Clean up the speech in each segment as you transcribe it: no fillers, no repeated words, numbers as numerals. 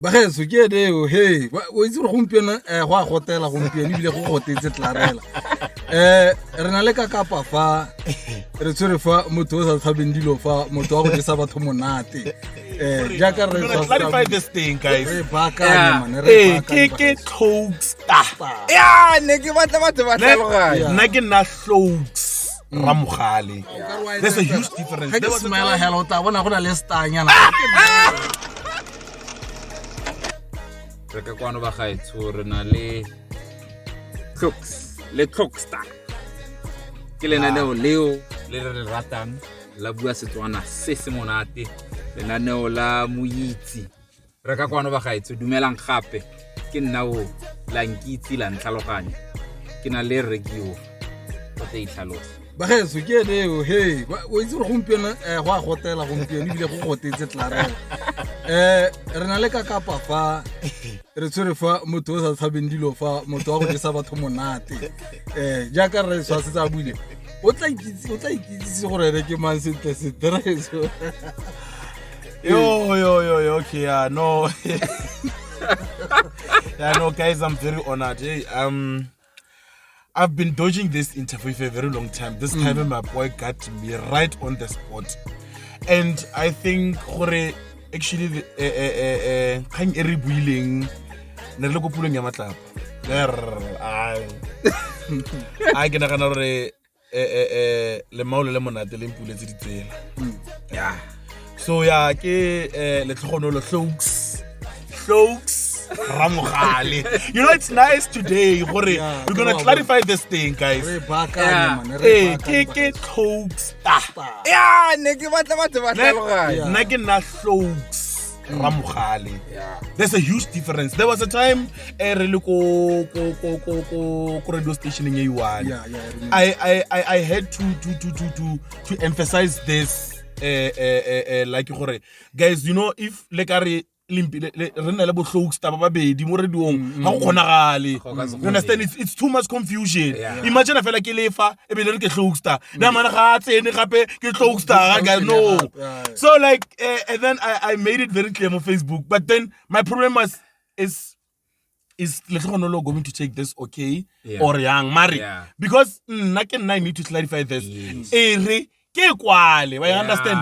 Bagaetso ke ene hey o itse re gompieno go a gotela gompieno ebile go gotetse tlarela re na le ka kapa fa re tshwere fa motho o sa tshabeng dilo fa motho wa go jesa batho monate jaaka re clarify this thing guys re baakanya man re ke Cokestar ya ne ke batla batho ba tlhaloganya nna ke nna Cokes Ramogale. There's a huge difference. There was smile hello ta bona gona le stanyana re ka kwano ba gaetso re na le Cokestar ke lenaneo leo le re ratang la bua Setswana se se monate lenaneo la moitsi re ka kwano ba gaetso dumelang gape ke nna o la nkitsi la ntlhaloganya ke na le rekio o te itlhalosa Bagaetso ke ene hey o itse re gompieno go a gotela gompieno ebile go gotetse tlarela re na le ka kapa fa re tshwere fa motho o sa tshabeng dilo fa motho wa go jesa batho monate jaaka re tshwasetse a buile o tla ikitsise gore re ke mang sentle setreso yo okay no no guys, I'm very honored. Hey, I've been dodging this interview for a very long time. This time my boy got me right on the spot. And I think actually kang ere buileng ne le go puleng ya matlapa. I ke nagana gore le maolo le monate le mpuletse ditsela. Yeah. So yeah, ke le tlhogonolo Cokes Ramogale. You know, it's nice today. We're gonna clarify this thing, guys. Hey, ke Cokestar. ya ne ke batla batho ba tlhaloganya Nna ke nna Cokes Ramogale. There's a huge difference. There was a time re le ko radio station in A1. I had to emphasize this like guys, you know, if like re nna le bo Cokestar ba babedi mo radiong ga go kgonagale. You understand, it's too much confusion. Imagine I feel like ke lefa e be le ke Cokestar na mana ga tsene gape ke Cokestar guys, no. So like and then I made it very clear on Facebook, but then my problem is Letlhogonolo going to take this okay or yang Mari because I need to clarify this. Ke kwale ba understand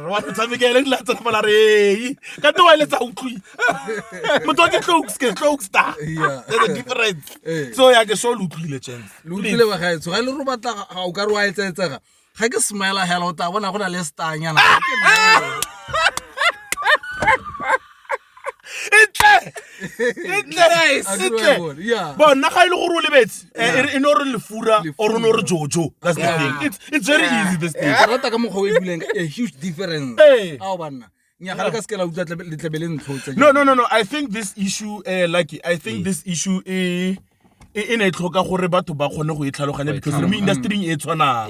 wa tsamekele le tsa fala re ka to ile tsa utlwi motho ke Cokestar there's a difference so ya ke so lutlile chance lutlile Bagaetso ga le ro batla ga o ka re wa etsetsega ga ke smile hello ta bona gona le stanyana Bona ga ile go ro lebetse e no re lefura or no re jojo. That's the thing. It's very easy this thing. Ka rata ka mogwe buleng a huge difference a o banna nya ga ka skela utla letlebele ntlhotse No, I think this issue I think this issue in a tlhoka gore batho ba kgone go itlhaloganya because re industry e tshwana.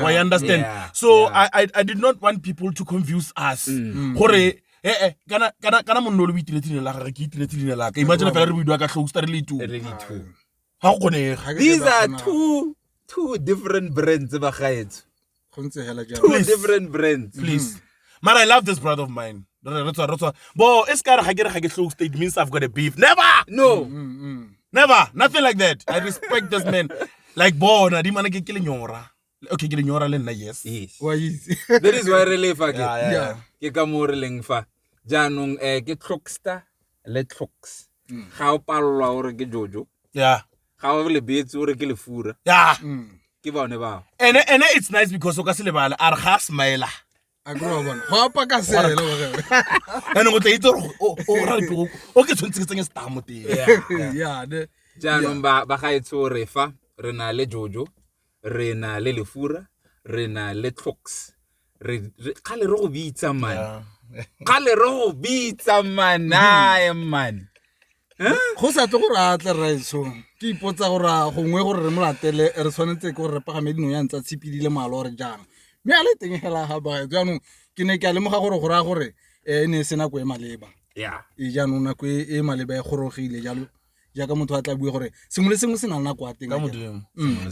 I understand. So I did not want people to confuse us gore kana monno le bitiletse la ga ke itiletse la ka imagine fa re buidwa ka Cokestar le itu ha go kgonega. These are two different brands ba gaetso gontse hela jana two different brands please man. I love this brother of mine. Bo eskare ga ke re ga ke Cokestar, it means I've got a beef. no Never, nothing like that. I respect this man. Like bona di mana ke lenyora. Okay, ke lenyora le nna yes. wa easy that is why re lefa ke Yeah. ke ka mo re leng fa jaanong ke Cokestar le Cokes ga o palwa o re ke jojo Yeah. ga o le betsi o re ke lefura Yeah. ke bone ba And it's nice because o ka se lebala a re ga smile. a go bona go apa ka sela And go tla itse o ra dipego o ke tshwantse ke tsenya star mo teng. yeah de jaanong ba gaetso re fa re na le jojo re na le lefura re na le Cokes re ga le re go bitsa man ga le re go bitsa man man go sa tle gore a tle raitso ke ipotsa gore gongwe gore re molatele re tshwanetse ke gore re pagame dino ya ntsa tshipidile malo re jang mme a le teng hela ga ba jaanong ke ne ke a lemoga gore go ra gore ne se nako e maleba yeah jaanong nako e maleba e gorogile jalo jaaka motho a tla bua gore sengwe le sengwe se na le nako a teng ka modimo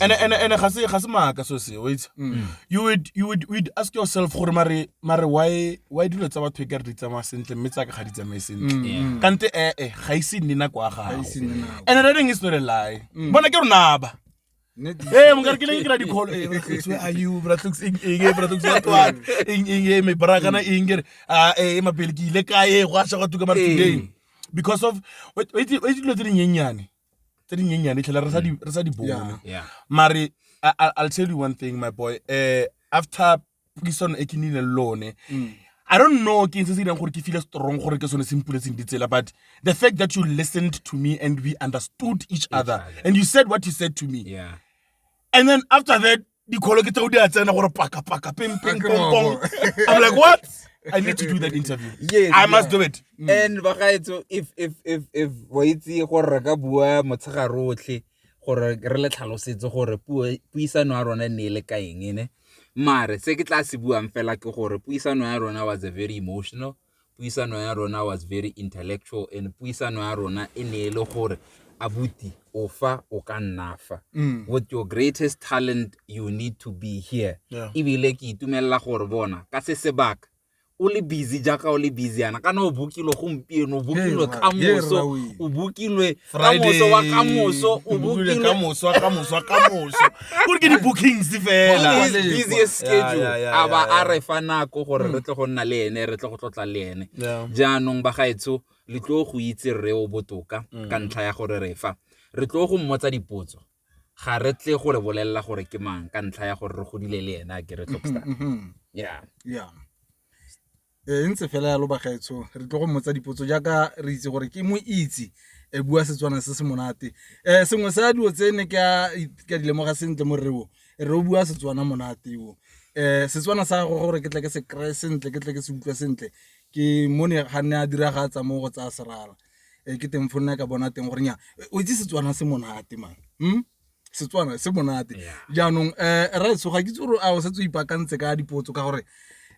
and ga se maaka so se wait you would ask yourself gore mare why dilo tsa batho ka re di tsamaya sentle mme tsa ka ga di tsamaye sentle kante ga ise nne nako a gago and that thing is not a lie bona ke rona ba mongare ke leng ke ra di call where are you bratlux me barakana ingere mapele ke ile kae go a sha go tuka mara today because of wait dilo tse dinyenyane tlhela re sa di bona mare I'll tell you one thing my boy after puisano e ke nile lone I don't know ke ntse se dirang gore ke feel strong gore ke sone simpuletseng ditsela but the fact that you listened to me and we understood each other and you said what you said to me and then after that di kholo ke tsao di a tsena gore paka ping pong pong I'm like what I need to do that interview. Yes, I must do it. And bagaetso if wa itse gore re ka bua motshega rotlhe gore re le tlhalosetse gore puisano ya rona ne le ka eng ene mare se ke tla se buang fela ke gore puisano ya rona was a very emotional, puisano ya rona was very intellectual and puisano ya rona e ne le gore abuti ofa o ka nnafa with your greatest talent you need to be here ibile ke itumella gore bona ka se sebaka o le busy jaka o le busy ana kana o bukilwe gompieno o bukilwe kamoso o bukilwe kamoso wa kamoso o bukilwe kamoso wa kamoso go ke di bookings fela busy schedule aba a re fa nako gore re tle go nna le ene re tle go tlotla le ene jaanong ba gaetso le tlo go itse re o botoka ka ntlha ya gore re fa re tlo go mmotsa dipotso ga re tle go le bolella gore ke mang ka ntlha ya gore re godile le ene ke re tloksta ntse fela ya lo bagaetso re tlo go mmotsa dipotso jaaka re itse gore ke mo itse e bua Setswana se se monate sengwe sa dio tsene ka di lemoga sentle mo reo re o bua Setswana monate o Setswana sa go gore ke tle ke se kry sentle ke tle ke se utlwa sentle ke mone ga nne a diragatsa mo go tsa serala ke teng fonna ka bona teng gore nya o itse Setswana se monate man Setswana se monate jaanong re tsoga ke tsoro a o se tso ipakantse ka dipotso ka gore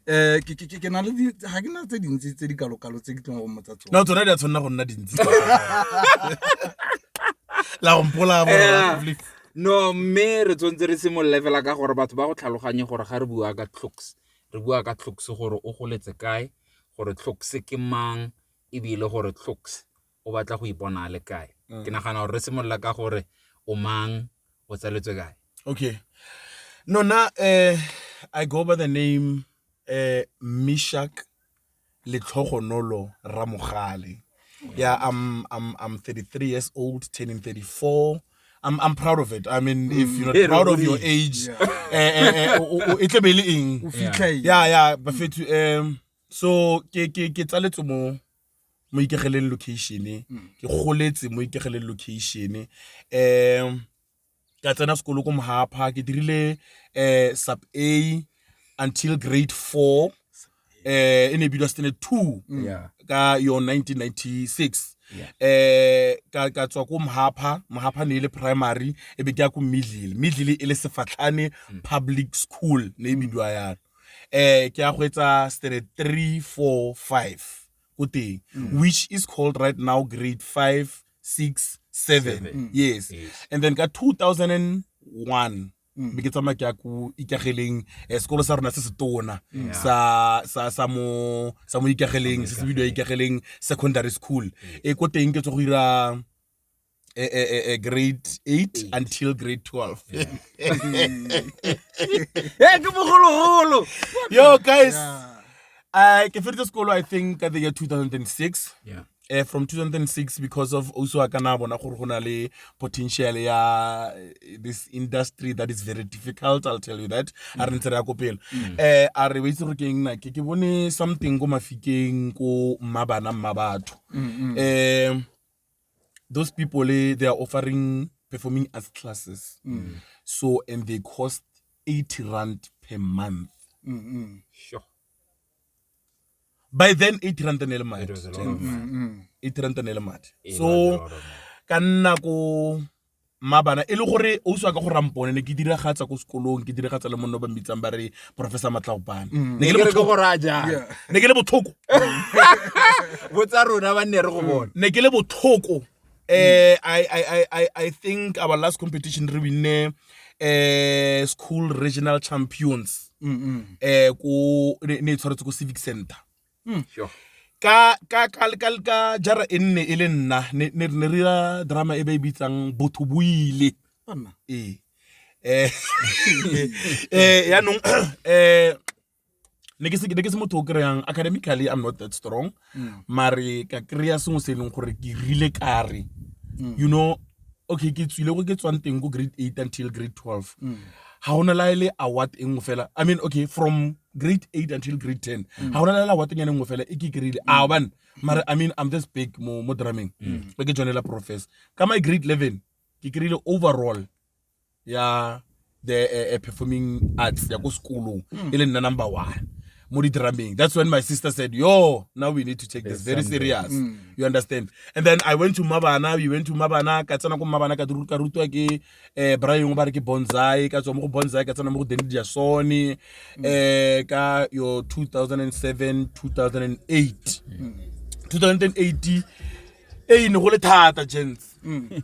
ke na le ga ke na tse dintsi tse di kalokalo tse ke tlong go mmotsa tsona no tsona di a tshwanna go nna dintsi la gompola no mme re tsontse re simolola fela ka gore batho ba go tlhaloganye gore ga re bua ka clocks re bua ka clocks gore o goletse kae gore clocks ke mang ebile gore clocks o batla go ipona le kae ke nagana gore re simolola ka gore o mang o tsaletswe kae okay no na I go by the name Mishak Letlhogonolo Ramogale. Yeah, I'm 33 years old, turning 34. I'm proud of it. I mean, if you're not proud of your age, it's a belly. Yeah, but so ke tsaletse mo ikegeleng location ke goletse mo ikegeleng location ka tsena sekolo ko Mohapa ke dirile sub A until grade 4 in a bidwa standard 2 ka yo 1996 ka tswa ko Mohapa ne le primary e be ke ya ko Midlili e le Sefatlhane public school ne bidwa ya ke ya go etsa standard 3 4 5 ko teng which is called right now grade 5 6 7 yes and then ka 2001 ke tsama ke ku ikageleng sekolo sa rona se se tona sa mo ikageleng se video ikageleng secondary school ko teng ke tso go ira grade 8 until grade 12 ke mogologolo yo guys ke fetile sekolo I think at the year 2006 from 2006 because of also akana bona gore gona le potential ya this industry that is very difficult, I'll tell you that a re ntse re ya ko pele a re wetse re keng na ke bone something go mafikeng ko mmabana mmabatho those people they are offering performing arts classes so and they cost 80 rand per month sure. By then 80 rand ne le mad 80 rand ne le mad so ka nna ko mabana e le gore o swa ka go rampone ne ke diragatsa ko sekolong ke diragatsa le monno ba mmitsang ba re professor Matlagopane ne ke le go raja ne ke le bothoko botsa rona ba nne re go bona ne ke le bothoko I think our last competition we win school regional champions. Ko ne tshwaretse ko civic center. Sure. Ka jara enne ile nna ne rira drama e ba ibitsang Botho Buile. Ya nong ne ke se motho o kreyang academically I'm not that strong, mare ka kreya sengwe se leng gore ke rile kare, you know, okay ke tswile go ke tswang teng go grade 8 until grade 12. Ha hona la ile award engwe fela, I mean okay from grade 8 until grade 10 ha hona la award nyane engwe fela e ke krile ban mare I mean I'm this big mo drumming ke joinela professor ka my grade 11 ke krile overall ya the performing arts ya go school ile nna number 1 mo di drumming. That's when my sister said, yo, now we need to take this very serious. You understand? And then I went to Mabana, ka tsana ko Mabana ka rutwa ke Brian o ba re ke bonsai, ka tswa mo go bonsai ka tsana mo go Danny Jasoni ka yo 2007 2008 2008 ne go le thata gents. Ne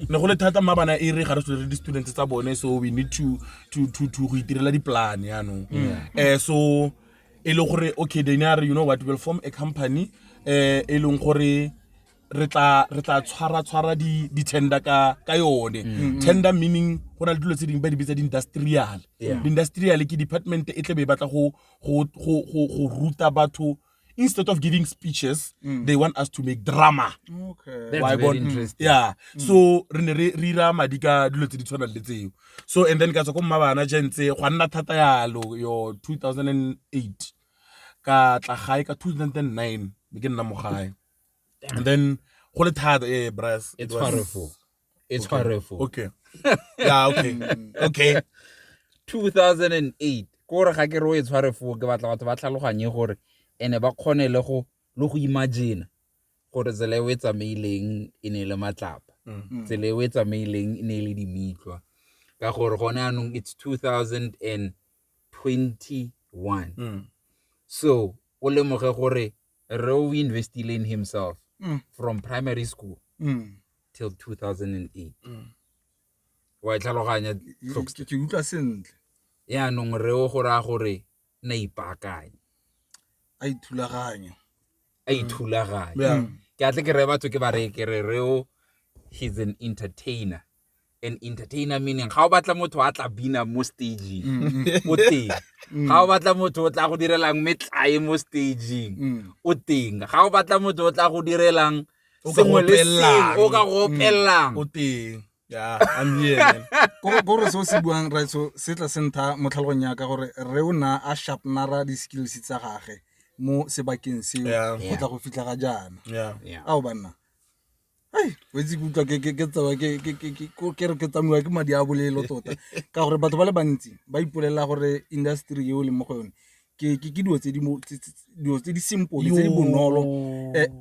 go le thata Mabana e re ga re tswele di students tsa bone, so we need to go itirela di plan ya no. So okay, you know what, we'll form a company re tla tshwara di tender ka yone. Tender meaning go na le dilo tse ding ba di bitsa di industrial. Industrial ke department e tle be batla go ruta batho. Instead of giving speeches, they want us to make drama. Okay. That's very interesting. Yeah. So re rira madika dilo tse di tshwana le tseo. So and then ka tswa ko Mabana gentse go nna thata yalo yo 2008 ka tla gae ka 2009 be ke nna mo gae. And then go le thata brass. It's horrible. It's horrible. Okay. Yeah, okay. Okay. 2008 gore ga ke re o tshwarefo ke batla batho ba tlhaloganye gore ene ba khone le go imagine gore tsela e wetsa maileng e ne le matlapa, tsela e wetsa maileng e ne le dimitlwa ka gore gone anong it's 2021. So o lemoge gore re o investile in himself from primary school till 2008. Wa tlhaloganya ke utlwa sentle ya nong re o gora gore na ipakanya a ithulaganya ke atle ke re batho ke ba re ke re reo he's an entertainer. An entertainer meaning ga o batla motho a tla bina mo staging o teng, ga o batla motho o tla go direlang metlae mo staging o teng, ga o batla motho o tla go direlang sengwe le sengwe o ka go opellang o teng. Yeah, I'm here man. Gore so se buang right, so se tla sentha mo tlhalogong ya ka gore re ona a sharpnara di skills tsa gage mo sebakeng se go tla go fitla ga jana. Ao banna ai wetsi kutlwa ke tsawa ke re ke tsamwa ke madi a bolelo tota ka gore batho ba le bantsi ba ipolela gore industry eo le mo go yone ke dilo tse di simple tse di bonolo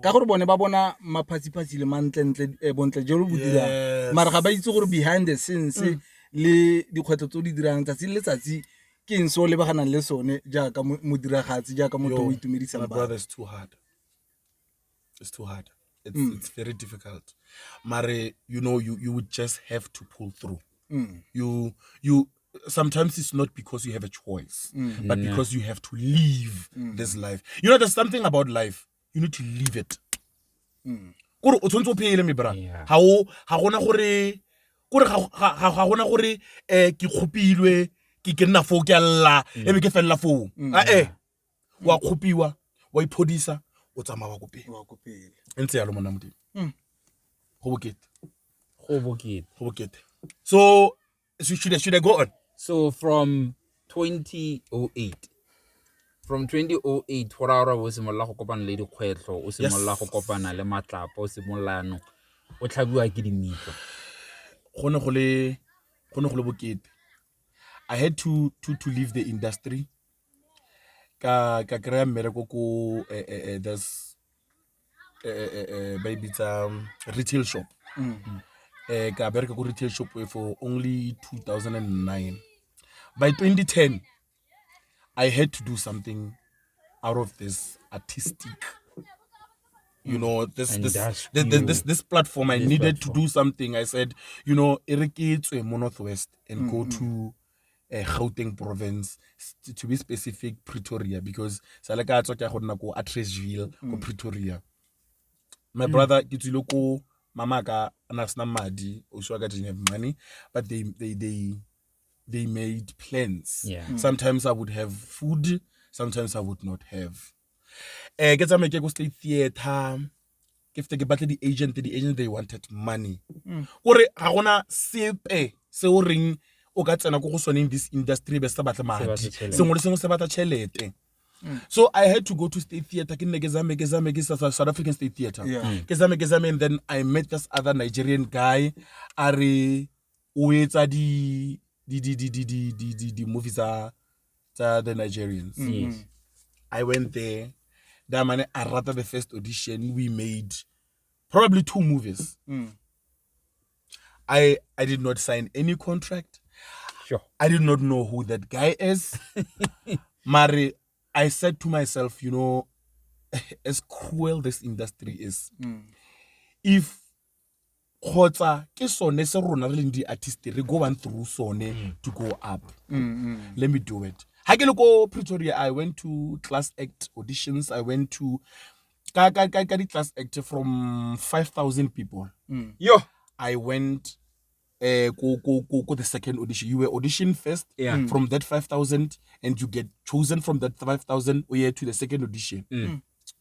ka gore bone ba bona maphatsi le mantlentle bontle jelo bo dira mara ga ba itse gore behind the scenes le dikgwetlo tse di dirang tsatsi le tsatsi ke eng le baganang le sone jaaka modiragatsi jaaka motho o itumedisa ba. Brother, it's too hard. It's too hard. It's very difficult. Mare, you know, you would just have to pull through. You sometimes it's not because you have a choice, but because you have to live this life. You know, there's something about life. You need to live it. Kore o tshwantse o phele me bra. Ha gona gore ke khopilwe ke nna fo ke alla e be ke fella fo. Wa khopiwa wa iphodisa o tsamaya wa kopele. Ntse yalo mona modimo. Go bokete. So should I go on? So from 2008 gora o simolla go kopana le dikgwetlo, o simolla go kopana le matlapa, o simollano o tlhabiwa ke dimitlo. Gone go le bokete. I had to leave the industry. Ka kry mmereko ko there's baby it's retail shop. Ka bereka ko retail shop for only 2009. By 2010 I had to do something out of this artistic You know, this platform, I needed to do something. I said, you know, it's Northwest and go to Gauteng province, to be specific, Pretoria, because Salaka go Attersville, go Pretoria. My brother, Kituloko, Mamaka, Anasna Madi, Oswaga didn't have money, but they made plans. Yeah. Sometimes I would have food, sometimes I would not have. Get some go state theater. If they get the agent, they wanted money. Ore agona sepe se o ring o ka tsena go sone in this industry be sa batla madi. Sengwe le sengwe se batla tšhelete. So I had to go to state theater. South African State Theater. And then I met this other Nigerian guy. Are uetsa the movies are the Nigerians. I went there. That man, I rather the first audition we made probably 2 movies. I did not sign any contract. Sure. I did not know who that guy is. Mari, I said to myself, you know, as cruel this industry is, if Khotsa ke sone se rona re leng di artist re go on through sone to go up. Let me do it. Hageloko Pretoria, I went to class act auditions. I went to class act from 5,000 people. Yo. I went go the second audition. You were audition first from that 5,000 and you get chosen from that 5,000 to the second audition.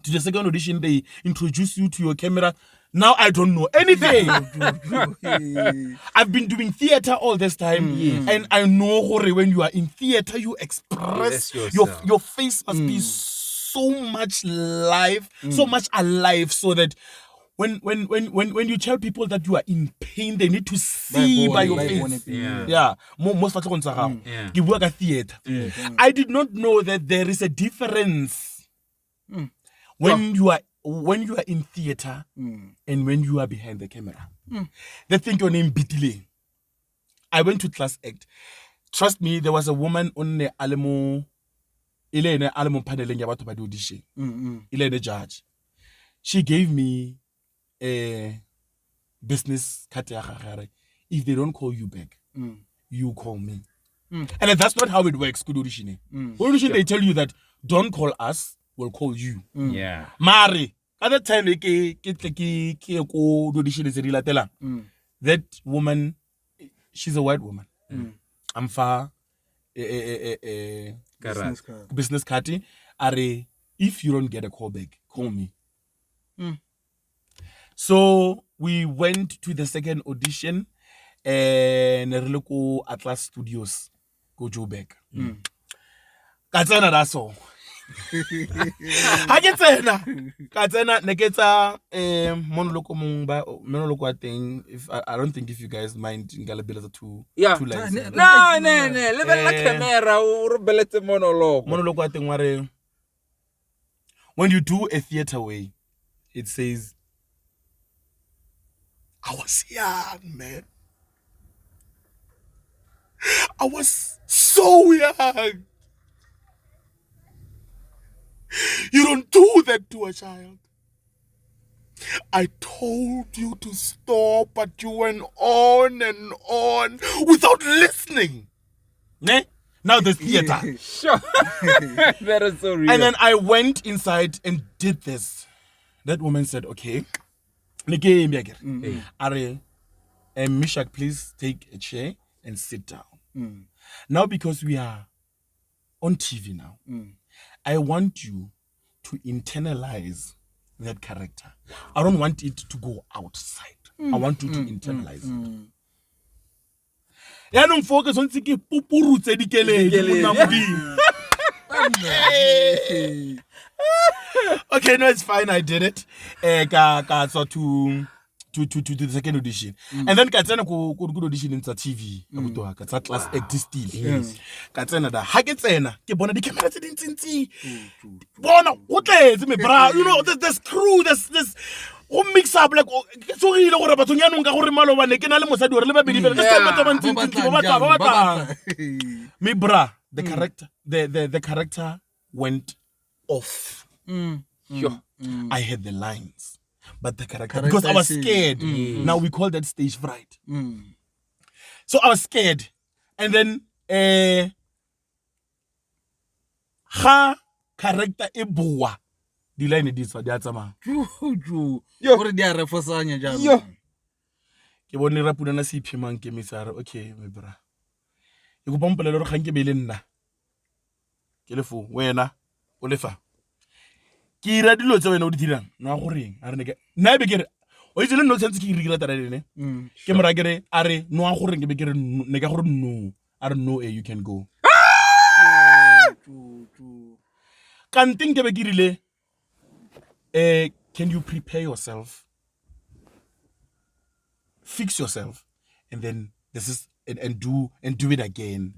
To the second audition, they introduce you to your camera. Now I don't know anything. I've been doing theater all this time, and I know when you are in theater, you express your face must be so much live, so much alive, so that when you tell people that you are in pain, they need to see by your face. Most of the theater. I did not know that there is a difference when you are in theater and when you are behind the camera. They think your name Bitile. I went to class act. Trust me, there was a woman on the Alamo panel about to audition. The judge. She gave me a business card. If they don't call you back, you call me. And that's not how it works. Good auditioning. Audition, they tell you that don't call us, we'll call you. Yeah. Mari. At that time, that woman, she's a white woman. I'm far business card. If you don't get a call back, call me. So we went to the second audition and Reloko Atlas Studios, go Joburg. That's all. Ha ke tsena neketsa monoloko thing. If I don't think if you guys mind ngalabela two lines. No lebella camera o re beletse monoloko thing ware when you do a theater way, it says I was young, man. I was so young. You don't do that to a child. I told you to stop, but you went on and on without listening. Now there's theater. Sure. That is so real. And then I went inside and did this. That woman said, okay. Mishak, please take a chair and sit down. Now, because we are on TV now, I want you to internalize that character. I don't want it to go outside. I want you to internalize it. Yanong focus on tsike pupuru tse dikeledi monna modimo. Okay, no, it's fine. I did it. So to the second audition. And then Katsena could audition in TV. Katsa class act still. Katsena da Hagetsena. Ke bona di camera tse dintsi. Bona o tletse me bra. You know, there's crew, there's o mix up like so rile gore batho nyanong ka gore malobane ke na le mosadi gore le ba bedi fela. Ba batla. Me bra, the character went off. Sure. I had the lines. but the character, because I was scared. Now we call that stage fright. So I was scared, and then character e bua di line di tswa di a tsamaya gore di a refosanya jalo ke bone rapulana se iphimang ke misare okay my bra e go pompela le re gang ke be le nna ke le fo wena o le fa ke ira dilo tse wena o di dirang no a goreng a re ne ke nna be ke re o itse le no tsentse ke irigela tara lene ke mora ke re a re no a goreng ke be ke re ne ka gore no a re no you can go Kanting ke be ke rile can you prepare yourself, fix yourself, and then this is and do it again.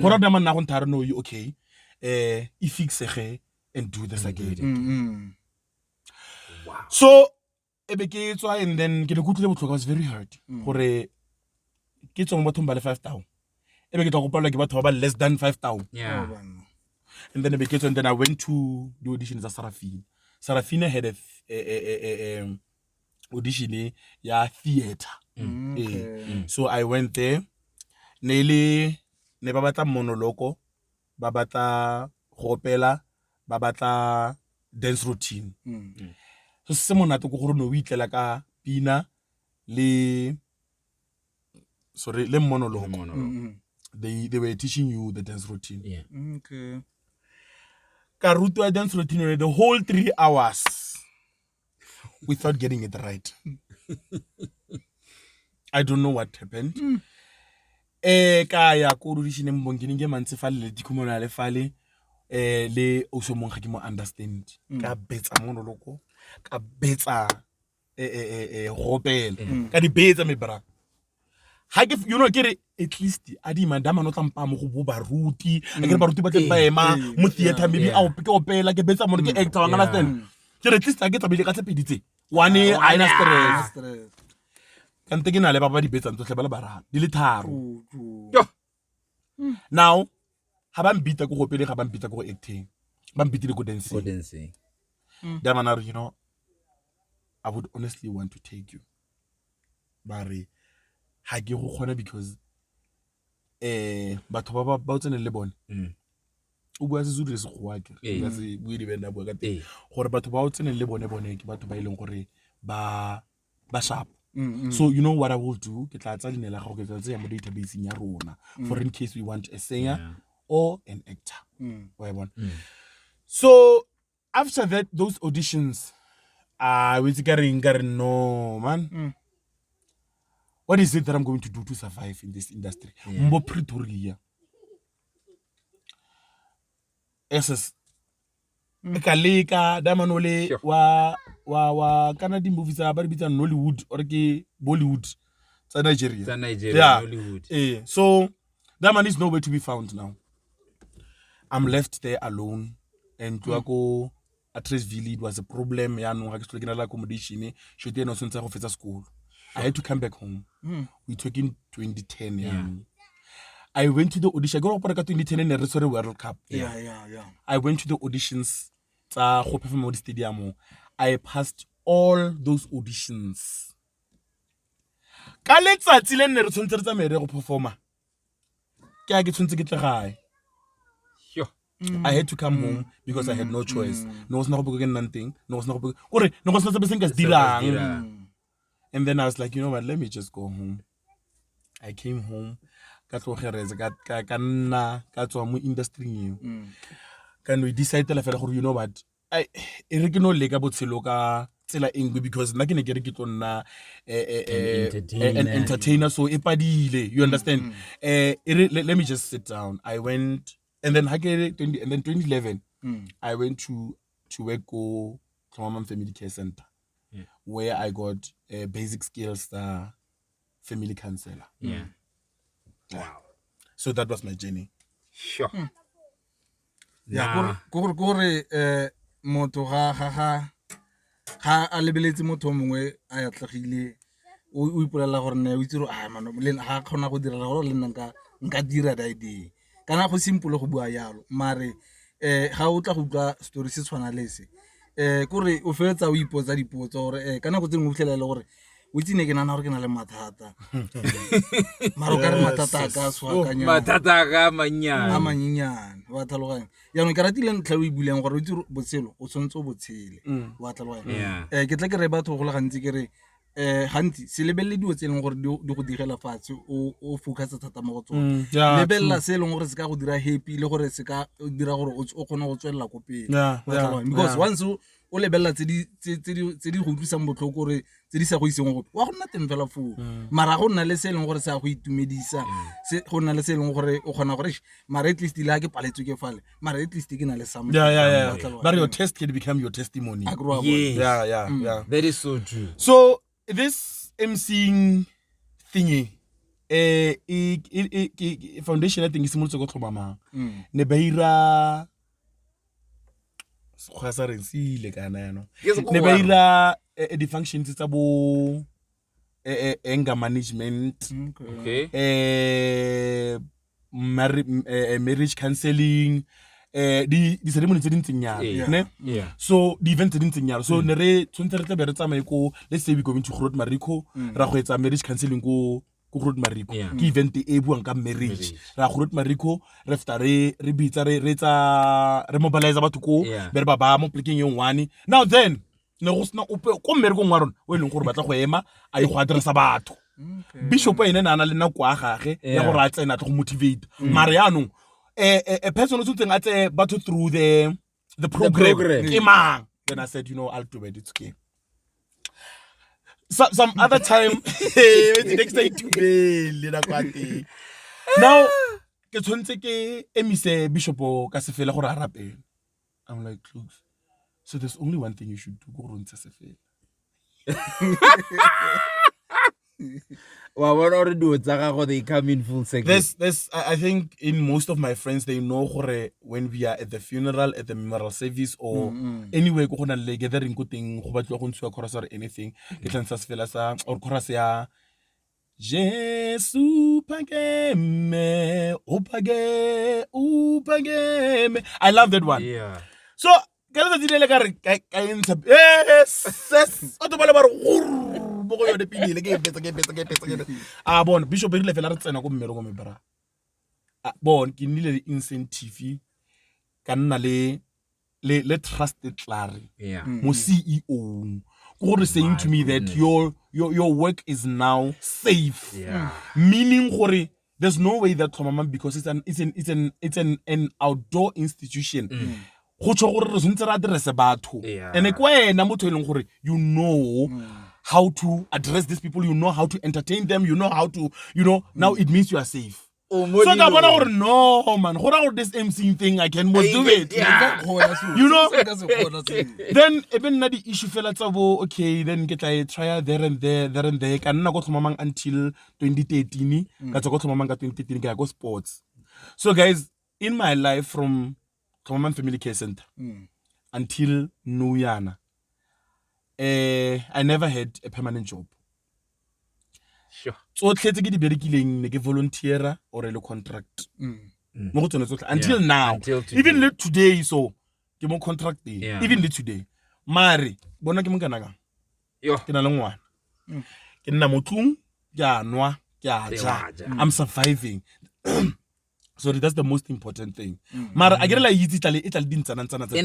Hora da man na go ntare no you okay e fixe and do this again. Wow. So e be ke tswa and then ke le kutlile botlhoko, I was very hurt gore ke tsong batho ba le 5,000 e be ke tla go palwa ke batho ba less than 5,000. Yeah. And then and then I went to the auditions at Sarafina. Sarafina had a audition ya theater. So I went there. Ne ba batla monologo, ba batla go opela, ba batla dance routine. So se monate go gore no o itlela ka pina le monologo. They were teaching you the dance routine. Yeah. Okay. Karutu dance routine the whole 3 hours without getting it right. I don't know what happened. Kaya ko audition mbongini nge mantse fale le dikumona le fale le o so mong ga ke mo understand ka betsa monologo ka betsa gopela ka di betsa me bra ha ke you know ke at least adi mandama no tlampa mo go bo baruti a ke baruti ba tle ba ema mo theater maybe a ke opela ke betsa mo ke actor wa understand ke at least a ke tsabile ka tshepeditse one I na stress kante ke na le ba ba di betsa ntse ba le barara di le tharo now ha ba mbita go gopele ga ba mbita go acting ba mbitile go dancing damana you know I would honestly want to take you bare ha ke go khona because batho ba o tsene le bone o bua se zulu le se goa ke ka se bue di benda bua ka teng gore batho ba o tsene le bone ke batho ba ileng gore ba sharp. So you know what I will do, ke tla tsa dinela go ke tla tsa mo database ya rona for in case we want a singer or an actor. So after that those auditions we got no man. What is it that I'm going to do to survive in this industry? Mbo Pretoria. SS. Ekaleka damanole wa Canadian movies are bit Nollywood or ke Bollywood. It's Nigeria. Yeah. Nollywood. So that man is nowhere to be found now. I'm left there alone and to go at Tresville. It was a problem. Ya no ga ke tlhoke na la accommodation. Should no sentse go fetsa school. I had to come back home. We took in 2010. Yeah. I went to the audition. I got up for 2010 in the Resort World Cup. Yeah. I went to the auditions. Perform stadium. I passed all those auditions. Ka letsatsi le ne re tshwantse re tsamere go performa. Ke a ke tshwantse ke tle gae. I had to come home because I had no choice. No was not going nothing. No was not going. No was not something as dirang. And then I was like, you know what, let me just go home. I came home. Ka tlogeretse ka nna ka tswa mo industry eo. Can we decide la fela gore you know what? I re ke no leka botshelo ka tsela engwe because nna ke ne ke re ke tlo an entertainer so epadile, you understand? Let me just sit down. I went and then 2011 I went to work go Tlhomamang Family Care Center. Where I got basic skills family counselor. Wow. So that was my journey. Sure. Yeah, gore motho ga a lebeletse motho mongwe a ya tlhagile o ipolela gore ne o itse gore mano le ga khona go dira gore le nka dira that idea kana go simple go bua yalo mare ga o tla go utlwa story se tshwana le se kore o feletsa o ipotsa dipotso gore ka nako tse ngwe o fitlhela le gore o itse ne ke nana gore ke na le mathata mara o ka re mathata a ka swakanya mathata a ka mannyane a manyenyane wa tlhaloganya yaanong ke ratile ntlha o e bulang gore o itse botshelo o tshwanetse o botshele wa tlhaloganya ke tla ke re batho go le gantsi ke re gantsi se lebelele dilo tse e leng gore di go digela fatshe o focus thata mo go tsone lebelela se e leng gore se ka go dira happy le gore se ka dira gore o kgone go tswelela ko pele because once o lebelela tse di go utlwisang botlhoko gore tse di sa go iseng gope wa go nna teng fela foo mara go nna le se e leng gore se a go itumedisa go nna le se e leng gore o kgona gore mara at least le ha ke paletswe ke fale mara at least ke na le something but your test can become your testimony. That is so true. So this MCing thingy foundation I think is simolotse go tlhomama ne ba ira go sa rensile kana yano ne ba ira di-functions tsa bo anger management marriage counseling di ceremony tse dintseng yalo ne so di events tse dintseng yalo so ne re tshwantse re tla be re tsamaye ko let's say we going to Groote Mariko ra go etsa marriage counseling ko Groote Mariko ke event e buang ka marriage ra Groote Mariko re fta re bitsa re tsa re mobilize batho ko be re ba mo plekeng e nngwane now then ne go sna ope ko mmereko ngwa rona o leng gore batla go ema a go addressa batho bishop ene na le nako a gage ya go ra tsena go motivate mara yaanong a person who's at battle through the program. Then I said, I'll do it. It's okay. Some other time, next day to now, ke tshwantse ke emise bishop ka se fela gore a rape. I'm like, look, so there's only one thing you should do. Go rontsha se fela. They come in full second. I think in most of my friends they know when we are at the funeral, at the memorial service, or anyway go na le gathering go teng go batla go ntshiwa chorus or anything ke tla ntsa se fela sa or chorus ya Jesu pageme upageme. I love that one. So ka le tsile le ka re ka ntsha yes o to bale ba re go yo de pinile ke betsa bon bishop rile fela re tsena go mmero go mebara bon ke nile le incentive ka nna le trusted clare mo CEO go saying to me that your work is now safe meaning gore there's no way that Mama, because it's an outdoor institution go tsho gore re sentse ra address batho ene kwa ena motho e leng gore how to address these people, you know how to entertain them, you know how to, now it means you are safe. So no man, this MC thing I can most do it. Then even na the issue fela tsabo okay, then get a trial there and there ka nna go tlhomamang until 2013 ka go tlhomamang ka 2013 ka go sports. So guys, in my life from Tlhomamang Family Care Center until Nuyana, I never had a permanent job. Sure. So tletse ke di berekileng ne ke volunteer or a contract. Mo go tsone tsotlhe until now. Even today so ke mo contract even today. Mare bona ke mo kana ka. Yo. Ke na le ngwana. Ke nna motlung ke a nwa ke a ja. I'm surviving. So that's the most important thing. Mara a get la itse tla dintsana ntsana tsa.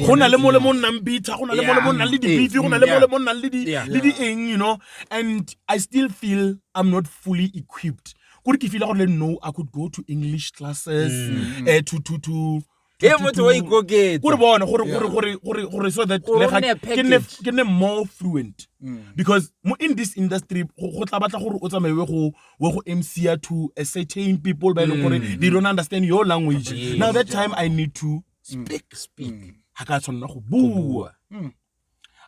Gona le mole mo nnang bitha, gona le mole mo nnang le di beef, gona le mole mo nnang le di eng, and I still feel I'm not fully equipped. Could ke feel gore no I could go to English classes to motho wa ikoketsa gore bona gore so that ke ne more fluent because in this industry go tla batla gore o tsamaye go MC to a certain people by they don't understand your language. Now that time I need to speak ha ka tsonna go bua.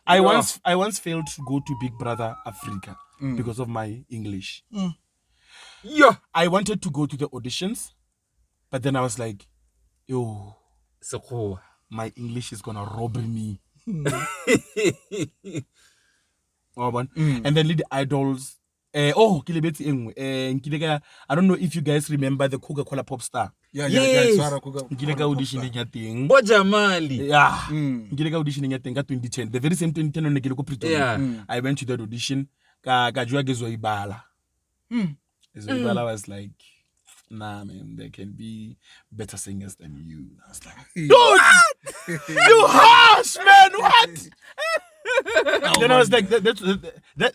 I once failed to go to Big Brother Africa because of my English. I wanted to go to the auditions, but then I was like, yo, my English is gonna rob me. And then the idols Oh, ke lebetse e nngwe. Nkile ka, I don't know if you guys remember the Coca-Cola pop star. Yes. Nkile ka auditioning ya teng. Bo Jamali. Yeah. Nkile ka auditioning ya teng ka 2010. The very same 2010 ne ke le ko Pretoria. I went to that audition. Ka jwa ke Zoibala. Zoibala was like, nah, man, there can be better singers than you. I was like, dude, you harsh, man, what? Then I was like,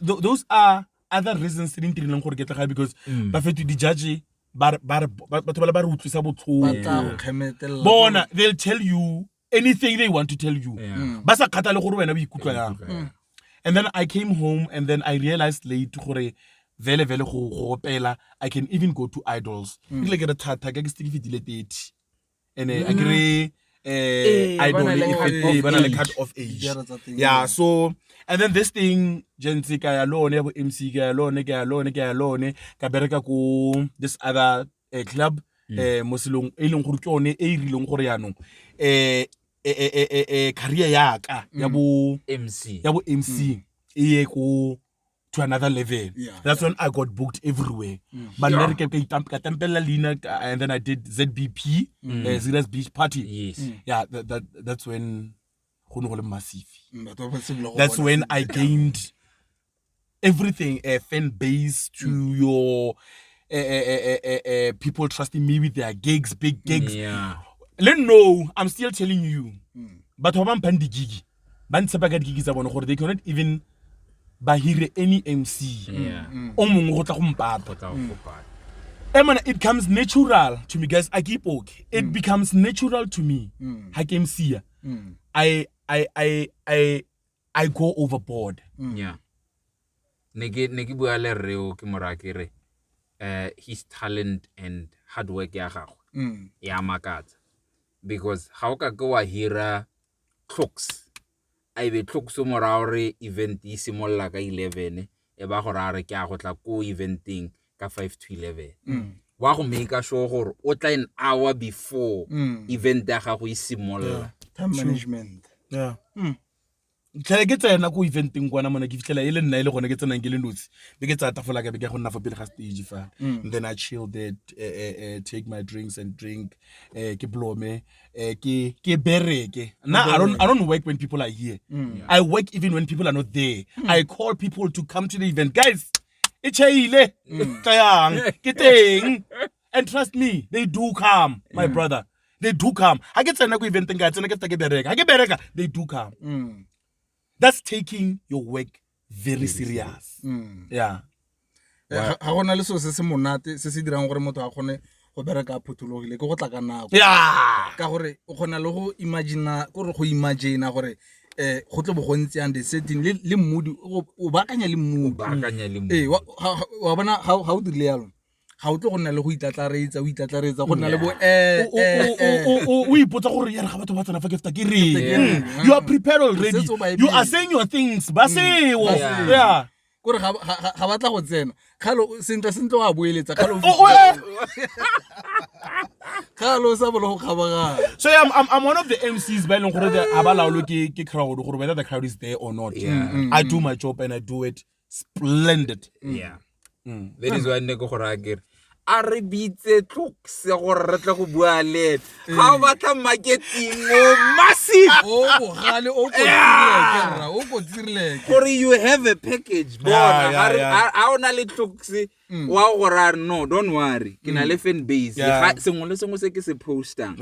those are other reasons because Bafetu di judge, they'll tell you anything they want to tell you. And then I came home and then I realized late I can even go to idols. And I agree idol cut off age. Yeah, so and then this thing Jensi ka alone, MC ka alone, ka bereka ko this other club mosilong e leng gore ke one e rileng gore yanong career ya ka ya bo MC e ko to another level. That's when I got booked everywhere. But then and then I did ZBP, Zira's Beach Party. Yes. Yeah, that's when massive. That's when I gained everything, a fan base to your people trusting me with their gigs, big gigs. Yeah. No, I'm still telling you. But they cannot even bahire any MC. It comes natural to me, guys. I keep okay. It becomes natural to me. I go overboard. Yeah. Negi bua le reo ke morakere. His talent and hard work ya gago. Ya makatsa. Because how ka go hira clocks. I be clocks o morao re event e simolla ka 11 e ba go ra re ke a go tla ko eventing ka 5 to 11. Wa go make sure gore o tla an hour before event ya gago e simolla. Time management. Yeah. Ke tsena ko eventing kwana mona ke fitlela ile nna ile gone ke tsena ke le notsi be ke tsa tafola ka be ke go nna for pele ga stage fa and then I chill there, take my drinks and drink ke blome ke bereke. Now I don't work when people are here. I work even when people are not there. I call people to come to the event. Guys, e chaile tayang ke teng, and trust me, they do come, my brother. They do come. I get tsena ko eventing ka tsena ke tla ke bereka. They do come. That's taking your work very serious. Yeah. Ha gona le so se se monate se se dirang gore motho a gone go bereka phuthologile ke go tla ka nako. Yeah. Ka gore o gona le go imagine gore go imagine gore go tle bo go ntse and setting le mood o bakanya le mood. Wa bona ha o dirile yalo. Ha o tlo go nna le go itlatlaretsa go nna le bo o ipotsa gore ya ga batho ba tsena fa ke feta ke reng. You are prepared already. You are saying your things ba seo. Yeah. Gore ga batla go tsena khalo sentle wa boeletsa khalo sa bolo go khabaga. So I'm one of the MCs ba leng gore ha ba laolo ke crowd gore whether the crowd is there or not. I do my job and I do it splendid. Yeah. That is why ne go gore akere a re bitse clocks gore re tla go bua le ga o batla marketing massive o go tsirile gore you have a package bona ha ona le clocks wa gore no don't worry ke na le fan base ga sengwe le sengwe se ke se postang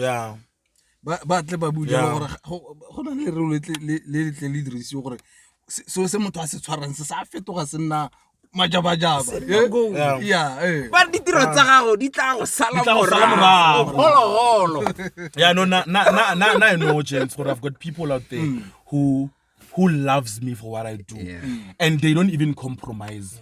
ba tle ba buja gore go na le re le dirisi gore so se motho a se tshwarang se sa fetoga se nna majabajaba ba ditiro tsa gago di tla go sala morago. Yeah, no, I know, James, but I've got people out there who loves me for what I do, and they don't even compromise.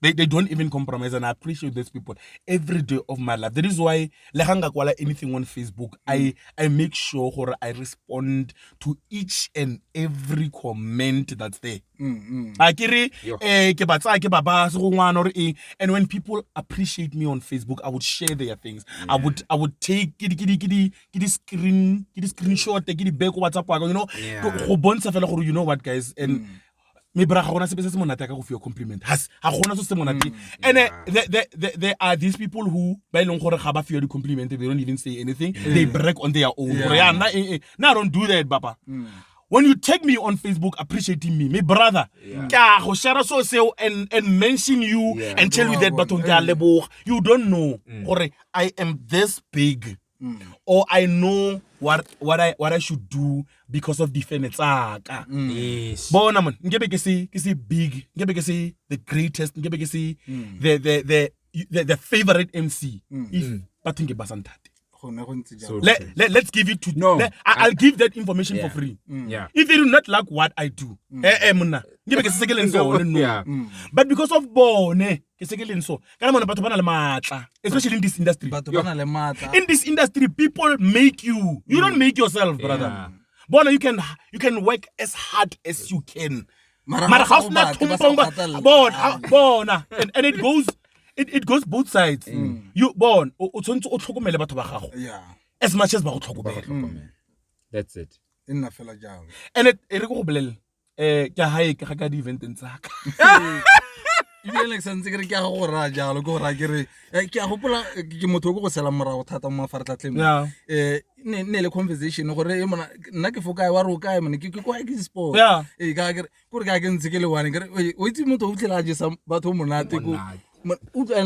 They don't even compromise, and I appreciate these people every day of my life. That is why anything on Facebook, I make sure I respond to each and every comment that's there. And when people appreciate me on Facebook, I would share their things. I would take screenshot, take it back WhatsApp, you know what, guys, and me bra ga gona se se monate ka go fiwa compliment ha gona so se monate and there are these people who ba ileng gore ga ba fiwa di compliment they don't even say anything they brag on their own gore ya na I don't do that baba when you tag me on Facebook appreciating me brother ka go share so seo and mention you and tell you that but you don't know gore I am this big or I know what I should do because of defense tsaka bona man ngebe ke se big ngebe ke se the greatest ngebe ke se the favorite MC if batho ke basantate let's give it to I'll give that information for free if they do not like what I do monna ngebe ke se sekeleng so but because of bone ke sekeleng so kana mona batho bana le matla especially in this industry in this industry people make you don't make yourself brother bona you can work as hard as you can mara ga sna bona and it goes both sides you born o tshwantse o tlhokomele batho ba gago as much as ba go tlhokomela that's it nna fela jang and it re go bolele ke hae ke ga di event tsaka ibile ke santse ke re ke a go ra jalo go ra ke re ke a gopola ke motho go sela morago thata mo mafaratlatleng ne le conversation gore mona nna ke foka wa ro kae mona ke go ke sport ka ke gore ka ke ntse ke le one ke re o itse motho o tlela je sa batho monate go utla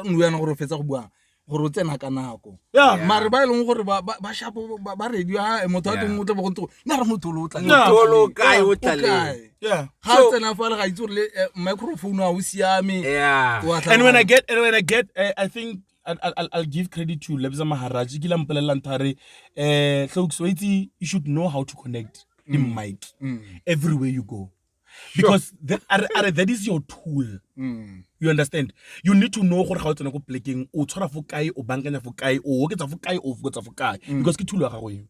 no yana gore fetsa go bua gore o tsena ka nako mare ba ileng gore ba shapo ba radio motho a teng o tla bo go nna re motho lo tla tolo kae o tla le ha tsena fa le ga itse le microphone a o siame and when I get I think I'll give credit to Lebza Maharaj ke la mpelela ntare so you should know how to connect the mic everywhere you go because that is your tool you understand you need to know gore ga o tsena go plekeng o tshwara fo kae o bankanya fo kae o oketsa fo kae o fokotsa fo kae because ke tool ya gago eo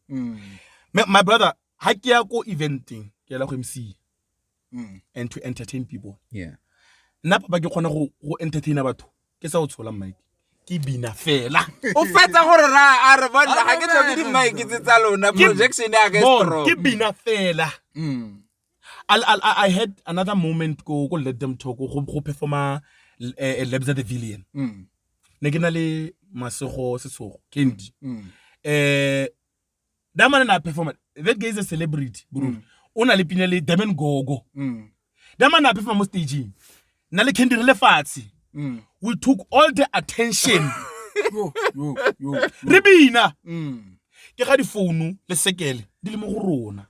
my brother ha ke ya go eventing ke la go MC and to entertain people nna papa ke khona go entertain batho ke sa o tshola mic ke bina fela o fetsa gore ra re bona ga ke tlhoke di mic tsa lona projection ya ga strong ke bina fela I had another moment go let them talk go performa Lebza the Villain ne ke na le masego setsogo Kendi da mana na perform that guy is a celebrity bro ona le pina le Diamond Gogo da mana na perform mo stage na le Kendi re le fatsi we took all the attention Ribina ke ga di phone le sekele di le mo go rona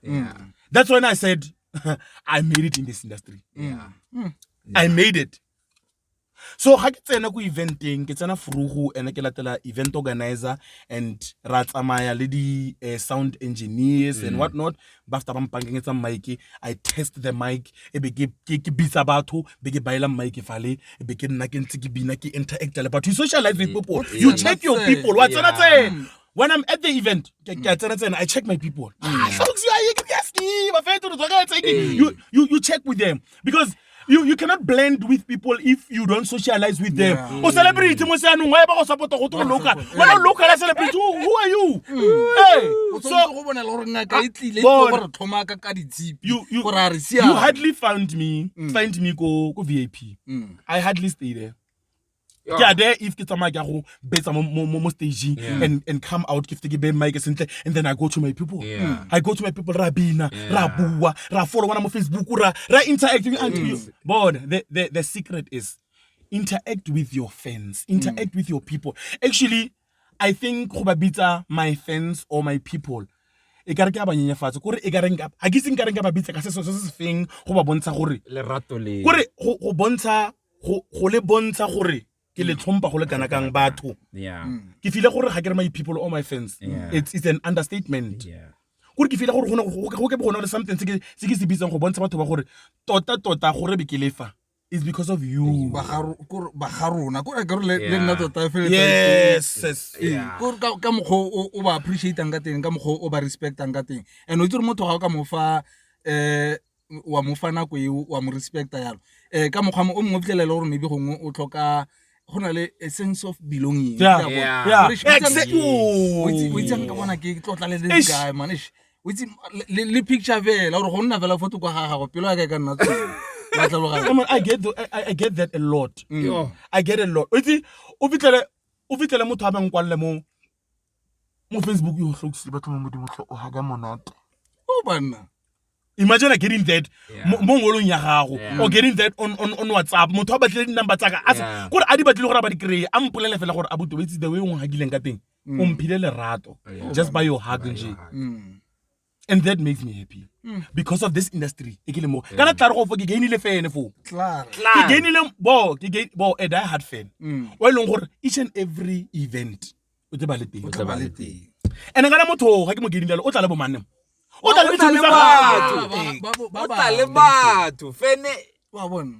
that's when I said I made it in this industry I made it so ha ke tsena go eventing ke tsena Frugu ene ke latela event organizer and ra tsamaya le di sound engineers and what not bafta ba mpangengetsa mic I test the mic e be ke bitsa batho be ke baila mic fale e be ke nna ke ntse ke bina ke interact le batho you socialize with people you check your people what's tsena when I'm at the event I check my people you check with them because you cannot blend with people if you don't socialize with them. O celebrity mo se anong wa ba go support go to local. When local celebrity who are you? Hey, so go bona le gore ngaka e tlile go re thoma ka ditsipi go ra re sia. You hardly find me go VIP. I hardly stay there. Yeah, there if ke tsamaya ke go betsa mo stage and come out ke fike be mic sentle and then I go to my people. I go to my people ra bina, ra bua, ra follow one mo Facebook, ra interact with but the secret is interact with your fans, interact with your people. Actually, I think go ba bitsa my fans or my people. E ka re ke ba nyenyefatsa gore e ka reng ka ha ke seng ka reng ka ba bitsa ka se feng go ba bontsha gore le rato le gore go bontsha go le bontsha gore ke le tlhompa go le kana kang batho ke file gore ga ke re my people or my fans it's an understatement gore ke file gore go ke bona le something se ke se bitsang go bontsha batho ba gore tota gore be ke lefa is because of you ba garona gore ka re le nna tota fela yes gore ka mogho o ba appreciate ka teng ka mogho o ba respect ka teng and o itse motho ga o ka mo fa wa mo fa nako e wa mo respecta yalo ka mogho o mo fitlhelela gore maybe gongwe o tlhoka gona le a sense of belonging exactly we tsang ka bona ke tlotla le guy manish we le picture vela gore go nna vela photo kwa gaga go pelo ya ka nna I get that a lot. I get a lot. O fitlele motho a bang kwalle mo Facebook yo hlokisile batho mo modimo o ha ga monate. Oh banna. Imagine getting that mo ngolong ya gago or getting that on WhatsApp. Motho a batle number tsa ka asa gore a di batle gore ba di kreye a mpolele fela gore a botobetse the way o ngagileng ka teng. O mphile lerato just by your hug nje. And that makes me happy because of this industry. E ke le mo kana tla re go fo ke gainile fan fo. Ke gainile bo a die hard fan. O ileng gore each and every event o te ba le teng. And ngana motho ga ke mo gainile o tla le bo manne. O tla le batho fene wa bona.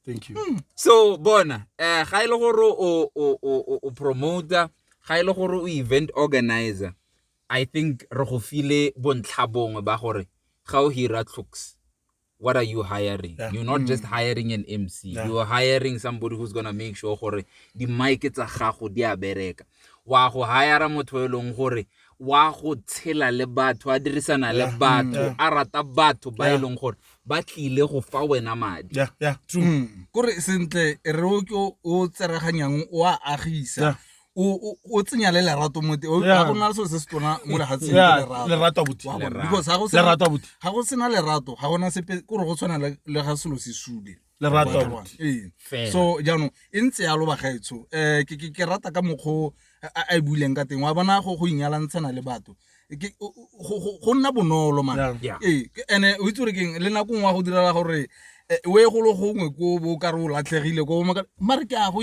Thank you. So bona ga ile gore o promoter ga ile gore o event organizer, I think re go file bontlhabongwe ba gore ga o hira clocks, what are you hiring? You're not just hiring an MC. You are hiring somebody who's going to make sure gore di mic tsa gago di a bereka. Wa go hire motho e leng gore wa go tshela le batho a dirisana le batho a rata batho ba e leng gore ba tlile go fa wena madi. True. Gore sentle re o tsereganyang o a agisa o tsenya le lerato mo te o ga gona le se tona mo le gatseng lerato buti because ga go sena lerato ga gona sepe gore go tshwana le ga selo se sude lerato buti. So jaanong e ntse yalo ba gaetsho ke rata ka mokgo a buleng ka teng wa bona go inyalantshana le batho go nna bonolo man ene o itse re keng le nako ngwa go direla gore we go lo gongwe ko bo ka re o latlhegile ko mare ke a go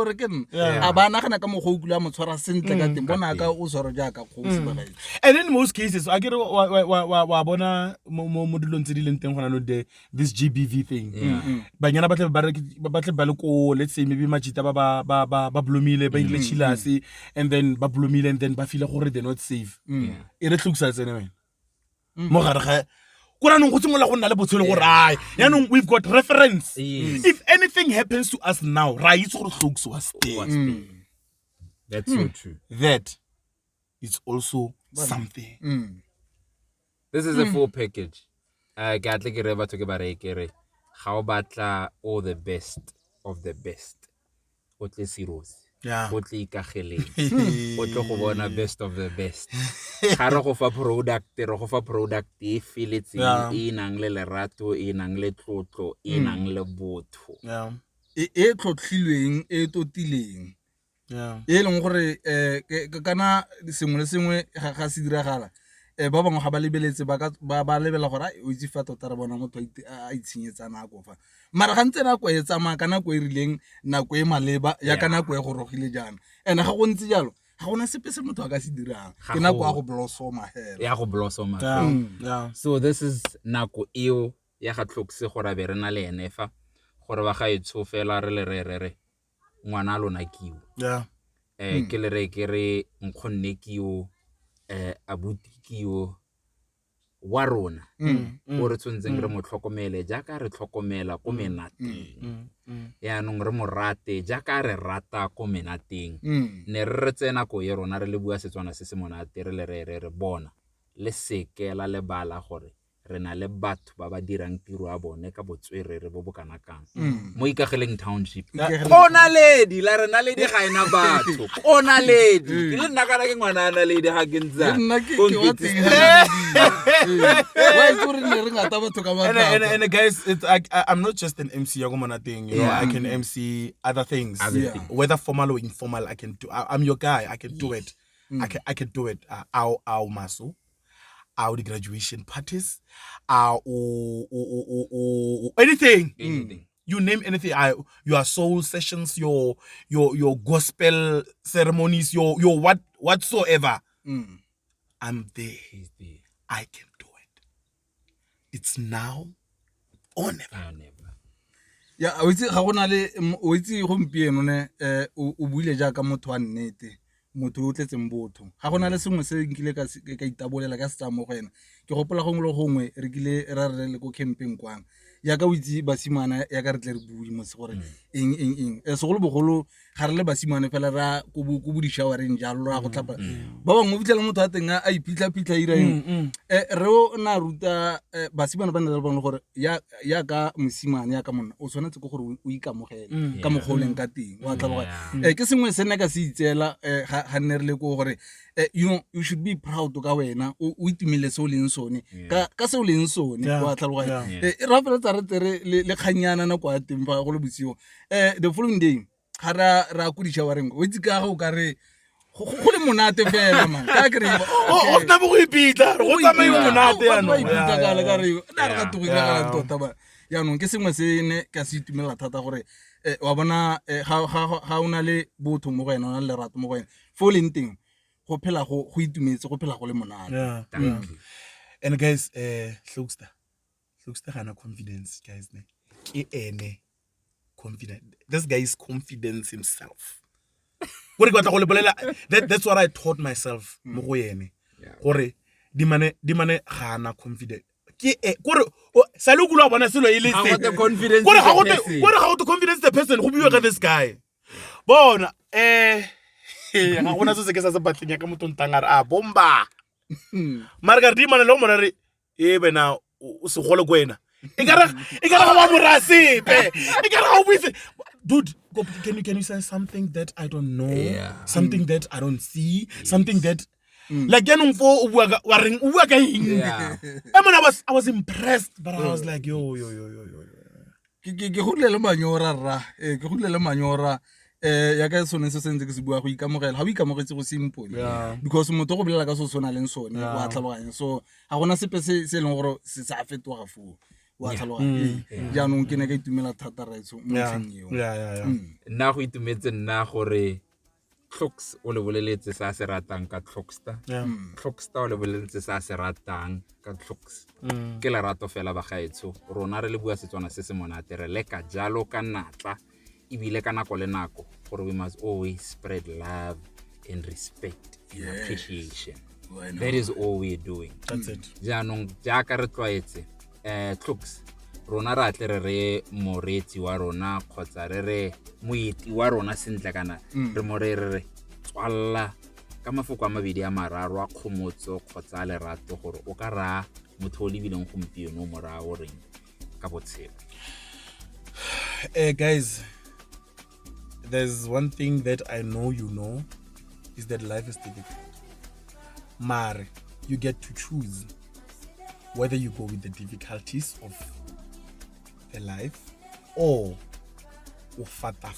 re ken a ba nagana ka moggo kula mo tshwara sentle ka teng bona ka o tshwara jaaka kgosi ba gae. And in most cases I get wa bona mo dilong tse di leng teng gona no this GBV thing banyana batle ba le ko let's say maybe majita ba blomile ba ile chilasi and then ba blomile and then ba feel gore they're not safe e re tluksa tsene wena mo gare ga we've got reference. If anything happens to us now, right? That's so true. That is also something. This is a full package. Gatli ke reba to ke bare kere ga o batla all the best of the best. O tle serious. O tle ikageleng. O tle go bona best of the best. Ga re go fa product e feletseng e nang le lerato e nang le tlotlo e nang le botho e tlhotlhilweng e totileng e leng gore kana sengwe le sengwe ga se diragala ba bangwe ga ba lebeletse ba lebela gore o itse fa tota re bona motho a itshenyetsa nako fa mara ga ntse nako e tsamaya kana go e rileng nako e maleba ya kana go e go rogile jana ene ga go ntse jalo ga gona sepe se motho a ka se dirang ke nako ya go blossoma hela ya go blossoma so this is nako eo ya ga tlokse gore be re na le ene fa gore ba ga etso fela re le re ngwana lona kiwo ke le re ke re nkgonne kiwo abuti kiwo wa rona o re tshontseng re mo tlhokomele jaaka re tlhokomela ko menateng ya nong re mo rate jaaka re rata ko menateng ne re tsena ko ye rona re le bua Setswana se se monate re le re bona le seke la le bala gore re na le batho ba ba dirang tiro a bone ka botswerere bo bokana kang mo Ikageleng township ona ledi la rena ledi ga ina batho ona ledi le nna kana ke ngwana na ledi ga ke ntsa and guys I'm not just an MC ya go monateng you know I can MC other things whether formal or informal I can do I'm your guy I can do it I can do it our maso our graduation parties, anything. You name anything. Your soul sessions, your gospel ceremonies, your whatsoever. I'm there. I can do it. It's now or never. Ya o itse ga gona le o itse gompieno ne o buile jaaka motho wa nnete motho o tletseng botho ga gona le sengwe se nkile ka itabolela ka se tsa mo go ena ke gopola gongwe le gongwe re kile ra re le go camping kwang ya ka o itse basimane ya ka re tle re bue mose gore eng segolo bogolo ga re le basimane fela ra ko bo di-showereng jalo ra go tlhapa ba bangwe o fitlhela motho a teng a iphitlha ira eng re o na ruta basimane ba nna le bone gore ya ka mosimane ya ka monna o tshwanetse ke gore o ikamogele ka mokgwa o leng ka teng wa tlhaloga ke sengwe se nna ka se itseela ga nne re le ko gore you should be proud ka wena o itumele se o leng sone ka se o leng sone wa tlhaloga ra feletsa re tere le kganyana nako ya teng fa go le bosigo the following day ga ra ko di-showereng o itse ka ga o ka re go le monate fela man ka kry o na bo go ipitla go tsamaye monate yaanong ka re na re ka togile tota ba yaanong ke sengwe se ne ka se itumelela thata gore wa bona ga o na le botho mo go wena o na le lerato mo go wena fo o leng teng go phela go itumetse go phela go le monate. And guys Hlokster ga na confidence guys ne ke ene confident. This guy is confidence himself. That's what I taught myself mo go yene gore di mane ga na confident ke gore sa le go bona selo ile se the confidence gore ga go confidence the person go bua ka this guy bona ga gona se ke sa se batlenya ka motho ntangare a bomba mara ka di mane lo mona re bena o se gole go wena e ka ga wa morasepe e ka ga o bise dude can you say something that I don't know something that I don't see something that like yanong fo o bua ka eng I was impressed but I was like yo ke gole le manyora rra ke gole le manyora ya ka sone se sentse ke se bua go ikamogela ga o ikamogetse go simple because motho go bolela ka so sona leng sone wa tlhaloganya so ga gona sepe se leng gore se sa fetoga fo wa tlhaloganya jaanong ke ne ka itumela thata raitso mo ntlheng eo nna go itumetse nna gore Clocks o le boleletse sa se ratang ka Clockster Clockster o le boleletse sa se ratang ka Clocks ke lerato fela ba gaetsho rona re le bua Setswana se se monate re leka jalo ka natla ibile ka nako le nako gore we must always spread love and respect and appreciation. That is all we're doing. That's it. Jaanong jaaka re tlwaetse Clocks rona ra tle re moretsi wa rona kgotsa re moeti wa rona sentle kana re morere tswalla ka mafoko a mabedi a mararo a khomotso kgotsa lerato gore o ka ra motho o lebileng gompieno mora o reng ka botshelo. Guys, there's one thing that I know you know is that life is difficult. Mare, you get to choose whether you go with the difficulties of the life or o fata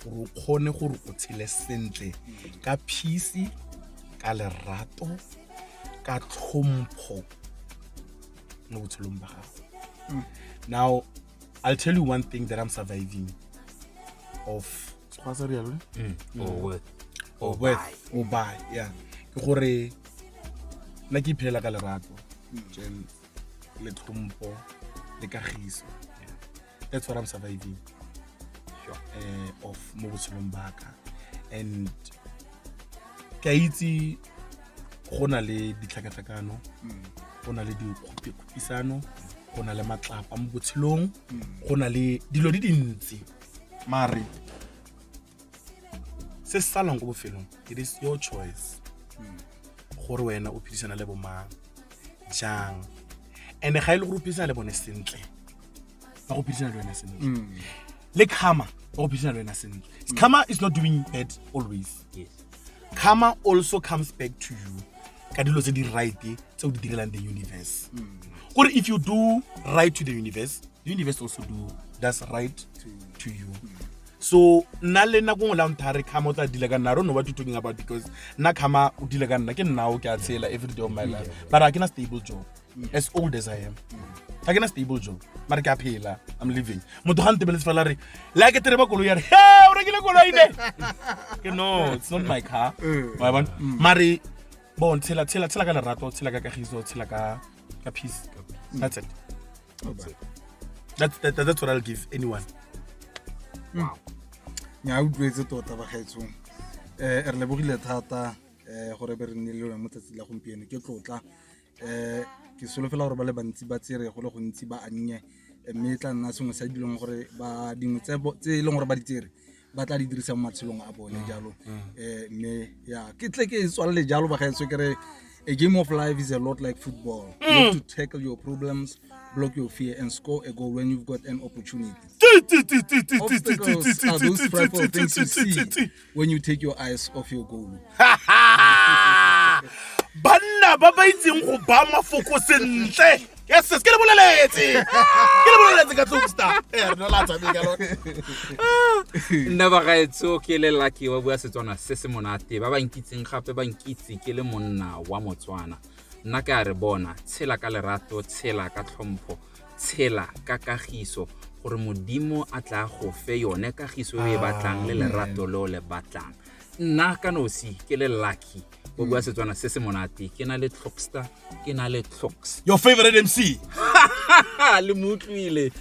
gore o kgone gore o tshele sentle ka peace ka lerato ka tlhompho mo botshelong ba gago. Now I'll tell you one thing that I'm surviving of yeah ke gore nna ke phela ka lerato le tlhompho le kagiso. That's what I'm surviving of mo botshelong baka and ke itse go na le ditlhakatlhakano go na le dikhupisano go na le matlapa mo botshelong go na le dilo di dintsi mare se salang go bofelong it is your choice gore wena o phedisana le bomang jang and ga ile go phedisana le bone sentle ba go phedisana le wena sentle le karma ba go phedisana le wena sentle. Karma is not doing bad always. Yes. Karma also comes back to you ka dilo tse di right tse o di direlang the universe. Gore if you do right to the universe also does right to you. So nna le nna go ngola mthare karma o tla dila ka nna. I don't know what you're talking about because nna karma o dila ka nna ke nna o ke a tshela every day of my life but I can a stable job as old as I am. I can a stable job mara ke a phela I'm living. Motho ga ntebeletse fela re la ke tere ba koloi ya re hey o rekile koloi ne no it's not my car wa bona mare bon tshela ka lerato tshela ka kagiso tshela ka peace. That's it. That's what I'll give anyone. Wow. Nya o duetse tota ba gaetsong re le bogile thata gore be re nne le mo tsatsi la gompieno ke tlotla ke solofela gore ba le bantsi ba tsere go le gontsi ba annye mme tla nna sengwe sa dilong gore ba dingwe tse leng gore ba di tsere ba tla di dirisa mo matshelong a bone jalo mme ya ke tle ke tswalle jalo ba gaetso ke re a game of life is a lot like football. You have to tackle your problems, block your fear, and score a goal when you've got an opportunity. Obstacles are those frightful things you see when you take your eyes off your goal. Banna ba ba itseng go ba mafoko sentle. Yes, ke le boleletse. Ke le boleletse ka Topstar. Re la tsa bega lo. Nna ba gaetso ke le lucky wa bua Setswana se se monate ba ba nkitseng gape ba nkitse ke le monna wa Motswana. Nna ka re bona tshela ka lerato, tshela ka tlhompho, tshela ka kagiso gore modimo a tla go fe yone kagiso e batlang le lerato lo le batlang. Nna ka nosi ke le lucky wa bua Setswana se se monate ke na le Topstar ke na le Clocks. Your favorite MC? Le mutlwile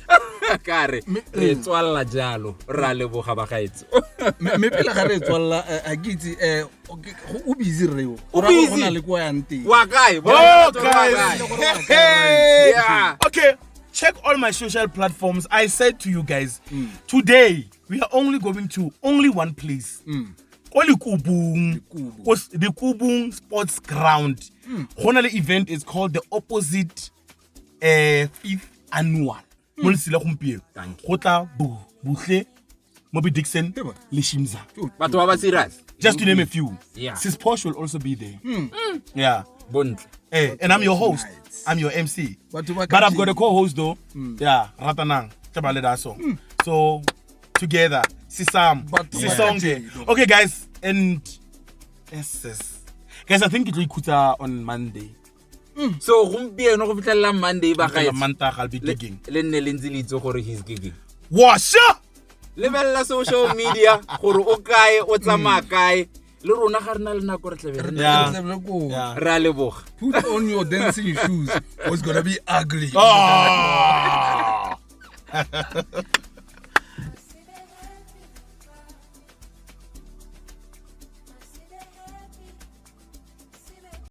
kare re tswalla jalo ra le boga ba gaetso me pele ga re tswalla a gitse o busy reo O busy? Go na le kwa yante wa kae yeah. Okay, check all my social platforms. I said to you guys, today we are only going to only one place. The Kubung Sports Ground. The event is called the Opposite 5th Annual. Thank you. Kota Buhle, Moby Dixon, Lishimza. But what was serious? Just to name a few. Yeah. Sis Posh will also be there. Yeah. Bond. And I'm your host. I'm your MC. But I've got a co-host though. Yeah, Ratanang. So together, Sisam, Sisonge. Okay, guys, and guys, I think it will be on Monday. So gompieno go fitlela Monday ba gaetso. Manta I'll be gigging. Le nne le ntse le itse gore he's gigging. Washa! Lebella social media gore o kae o tsamaya kae le rona ga rena le nako re tlebe Yeah. ra leboga. Put on your dancing shoes. It's gonna be ugly. Oh!